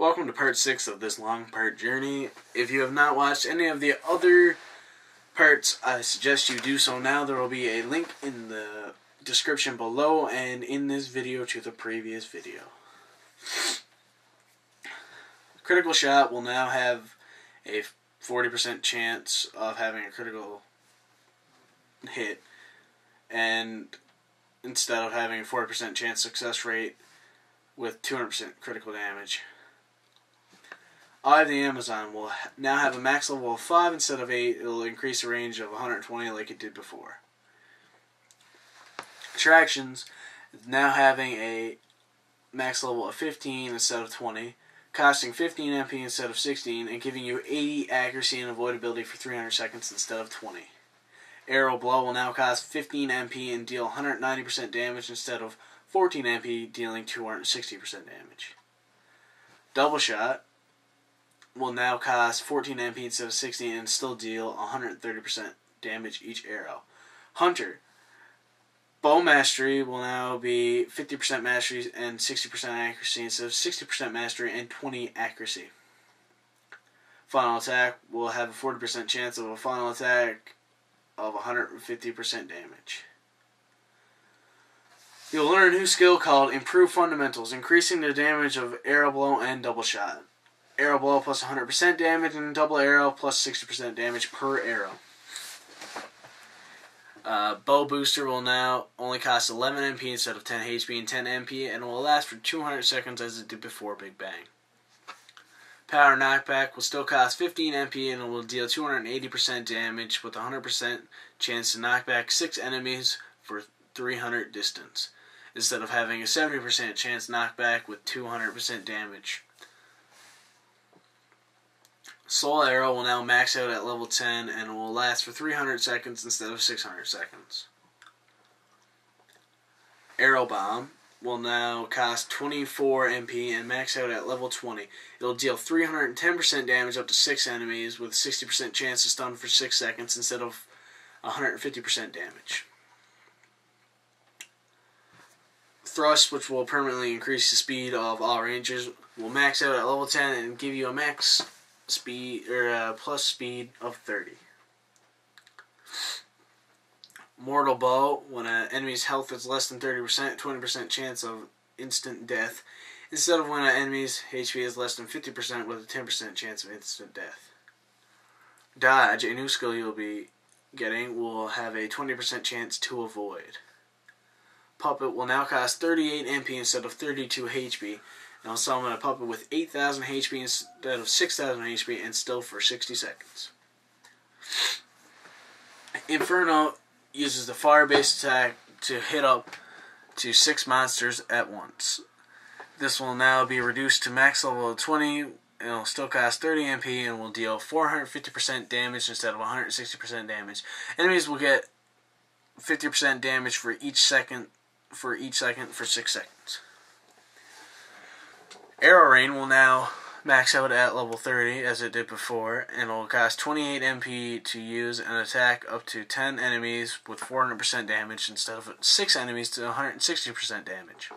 Welcome to part 6 of this long part journey. If you have not watched any of the other parts, I suggest you do so now. There will be a link in the description below and in this video to the previous video. Critical shot will now have a 40% chance of having a critical hit, and instead of having a 40% chance success rate with 200% critical damage. Eye of the Amazon will now have a max level of 5 instead of 8. It will increase the range of 120 like it did before. Attractions is now having a max level of 15 instead of 20, costing 15 MP instead of 16, and giving you 80 accuracy and avoidability for 300 seconds instead of 20. Arrow Blow will now cost 15 MP and deal 190% damage instead of 14 MP, dealing 260% damage. Double Shot will now cost 14 MP instead of 16 and still deal 130% damage each arrow. Hunter Bow Mastery will now be 50% mastery and 60% accuracy instead of 60% mastery and 20 accuracy. Final Attack will have a 40% chance of a final attack of 150% damage. You'll learn a new skill called Improve Fundamentals, increasing the damage of Arrow Blow and Double Shot. Arrow Blow plus 100% damage and Double Arrow plus 60% damage per arrow. Bow Booster will now only cost 11 MP instead of 10 HP and 10 MP, and will last for 200 seconds as it did before Big Bang. Power Knockback will still cost 15 MP and will deal 280% damage with a 100% chance to knock back 6 enemies for 300 distance, instead of having a 70% chance knockback with 200% damage. Soul Arrow will now max out at level 10 and will last for 300 seconds instead of 600 seconds. Arrow Bomb will now cost 24 MP and max out at level 20. It will deal 310% damage up to 6 enemies with a 60% chance to stun for 6 seconds instead of 150% damage. Thrust, which will permanently increase the speed of all rangers, will max out at level 10 and give you a max speed plus speed of 30. Mortal Bow, when an enemy's health is less than 30%, 20% chance of instant death, instead of when an enemy's HP is less than 50% with a 10% chance of instant death. Dodge, a new skill you'll be getting, will have a 20% chance to avoid. Puppet will now cost 38 MP instead of 32 HP, and I'll summon a puppet with 8,000 HP instead of 6,000 HP and still for 60 seconds. Inferno uses the fire-based attack to hit up to 6 monsters at once. This will now be reduced to max level of 20, and it will still cost 30 MP and will deal 450% damage instead of 160% damage. Enemies will get 50% damage for each second for 6 seconds. Arrow Rain will now max out at level 30 as it did before, and will cost 28 MP to use an attack up to 10 enemies with 400% damage instead of 6 enemies to 160% damage.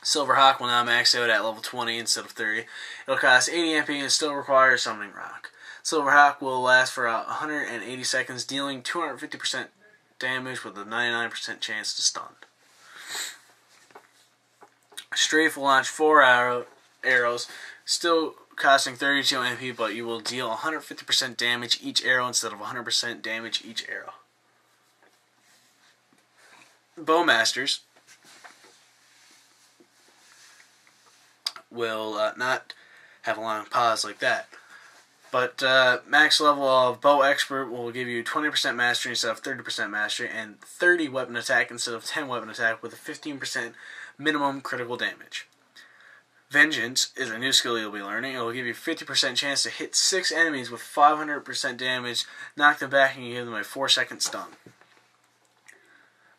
Silver Hawk will now max out at level 20 instead of 30. It will cost 80 MP and still require Summoning Rock. Silver Hawk will last for 180 seconds, dealing 250% damage with a 99% chance to stun. Strafe will launch 4 arrows, still costing 32 MP, but you will deal 150% damage each arrow instead of 100% damage each arrow. Bowmasters will not have a long pause like that, but max level of Bow Expert will give you 20% mastery instead of 30% mastery, and 30 weapon attack instead of 10 weapon attack with a 15% minimum critical damage. Vengeance is a new skill you'll be learning. It will give you 50% chance to hit 6 enemies with 500% damage, knock them back, and give them a 4-second stun.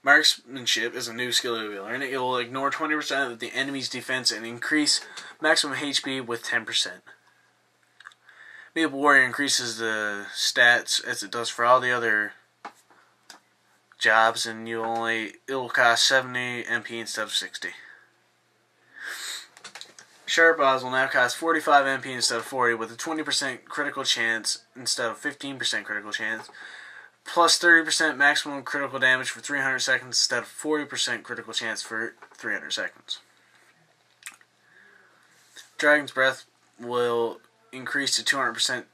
Marksmanship is a new skill you'll be learning. It will ignore 20% of the enemy's defense and increase maximum HP with 10%. Maple Warrior increases the stats as it does for all the other jobs, and it'll cost 70 MP instead of 60. Sharp Eyes will now cost 45 MP instead of 40, with a 20% critical chance instead of 15% critical chance, plus 30% maximum critical damage for 300 seconds instead of 40% critical chance for 300 seconds. Dragon's Breath will increase to 200%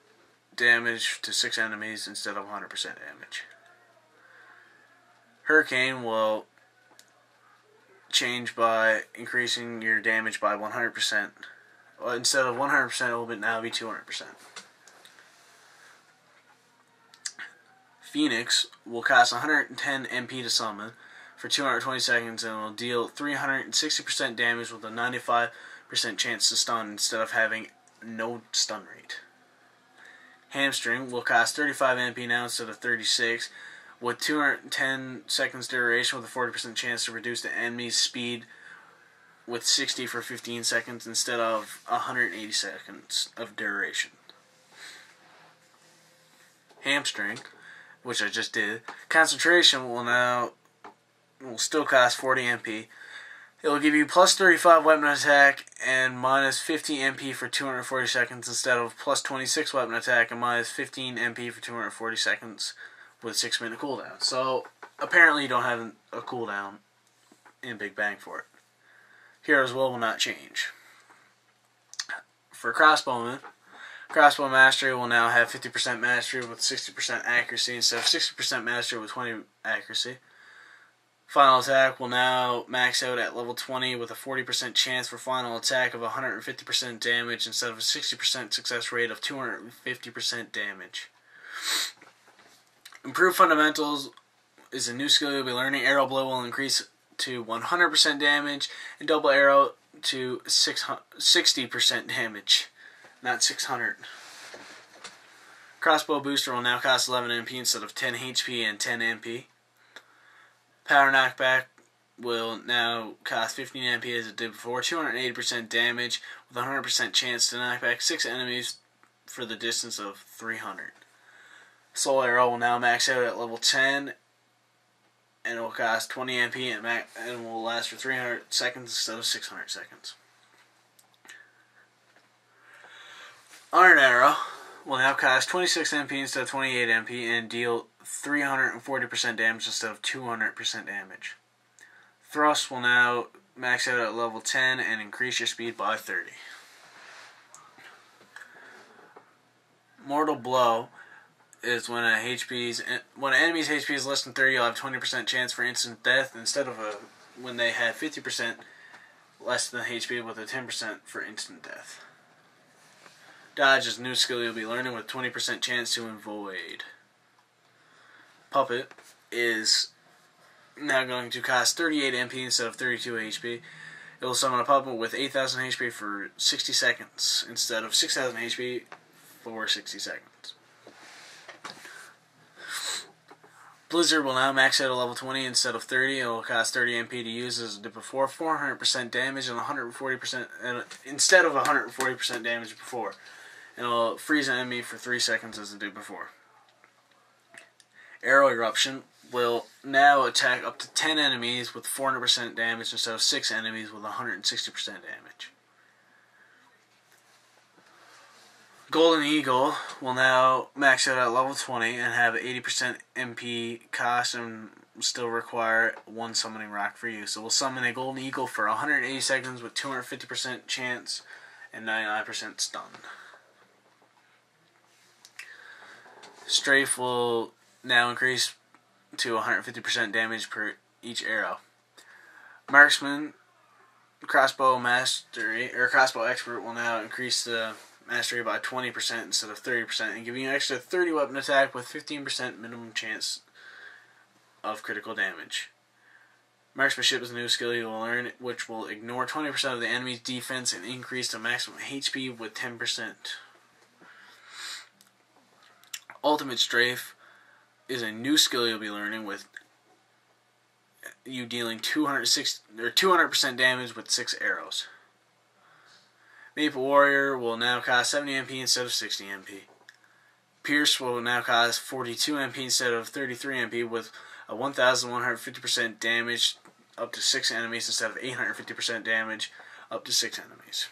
damage to 6 enemies instead of 100% damage. Hurricane will change by increasing your damage by 100%. Well, instead of 100%, it will now be 200%. Phoenix will cost 110 MP to summon for 220 seconds and will deal 360% damage with a 95% chance to stun instead of having no stun rate. Hamstring will cost 35 MP now instead of 36, with 210 seconds duration with a 40% chance to reduce the enemy's speed with 60 for 15 seconds instead of 180 seconds of duration. Hamstring, which I just did, Concentration will still cost 40 MP. It will give you plus 35 weapon attack and minus 50 MP for 240 seconds instead of plus 26 weapon attack and minus 15 MP for 240 seconds with a 6-minute cooldown. So, apparently you don't have a cooldown in Big Bang for it. Hero's Will not change. For Crossbowman, Crossbow Mastery will now have 50% mastery with 60% accuracy instead of 60% mastery with 20 accuracy. Final Attack will now max out at level 20 with a 40% chance for final attack of 150% damage instead of a 60% success rate of 250% damage. Improved Fundamentals is a new skill you'll be learning. Arrow Blow will increase to 100% damage and Double Arrow to 60% damage, not 600. Crossbow Booster will now cost 11 MP instead of 10 HP and 10 MP. Power Knockback will now cost 15 MP as it did before, 280% damage with a 100% chance to knock back 6 enemies for the distance of 300. Soul Arrow will now max out at level 10 and it will cost 20 MP and will last for 300 seconds instead of 600 seconds. Iron Arrow will now cost 26 MP instead of 28 MP and deal 340% damage instead of 200% damage. Thrust will now max out at level 10 and increase your speed by 30. Mortal Blow is when an enemy's HP is less than 30, you'll have 20% chance for instant death instead of when they had 50% less than HP with a 10% for instant death. Dodge is a new skill you'll be learning with 20% chance to avoid. Puppet is now going to cost 38 MP instead of 32 HP. It will summon a puppet with 8,000 HP for 60 seconds instead of 6,000 HP for 60 seconds. Blizzard will now max out at level 20 instead of 30. It will cost 30 MP to use as it did before, 400% damage and 140% instead of 140% damage before. And it will freeze an enemy for 3 seconds as it did before. Arrow Eruption will now attack up to 10 enemies with 400% damage instead of 6 enemies with 160% damage. Golden Eagle will now max out at level 20 and have 80% MP cost and still require 1 summoning rock for use. So we'll summon a Golden Eagle for 180 seconds with 250% chance and 99% stun. Strafe will now increase to 150% damage per each arrow. Marksman, Crossbow Mastery, or Crossbow Expert will now increase the mastery by 20% instead of 30% and give you an extra 30 weapon attack with 15% minimum chance of critical damage. Marksmanship is a new skill you will learn which will ignore 20% of the enemy's defense and increase the maximum HP with 10%. Ultimate Strafe is a new skill you'll be learning with you dealing 200% damage with 6 arrows. Maple Warrior will now cost 70 MP instead of 60 MP. Pierce will now cost 42 MP instead of 33 MP with a 1,150% damage up to 6 enemies instead of 850% damage up to 6 enemies.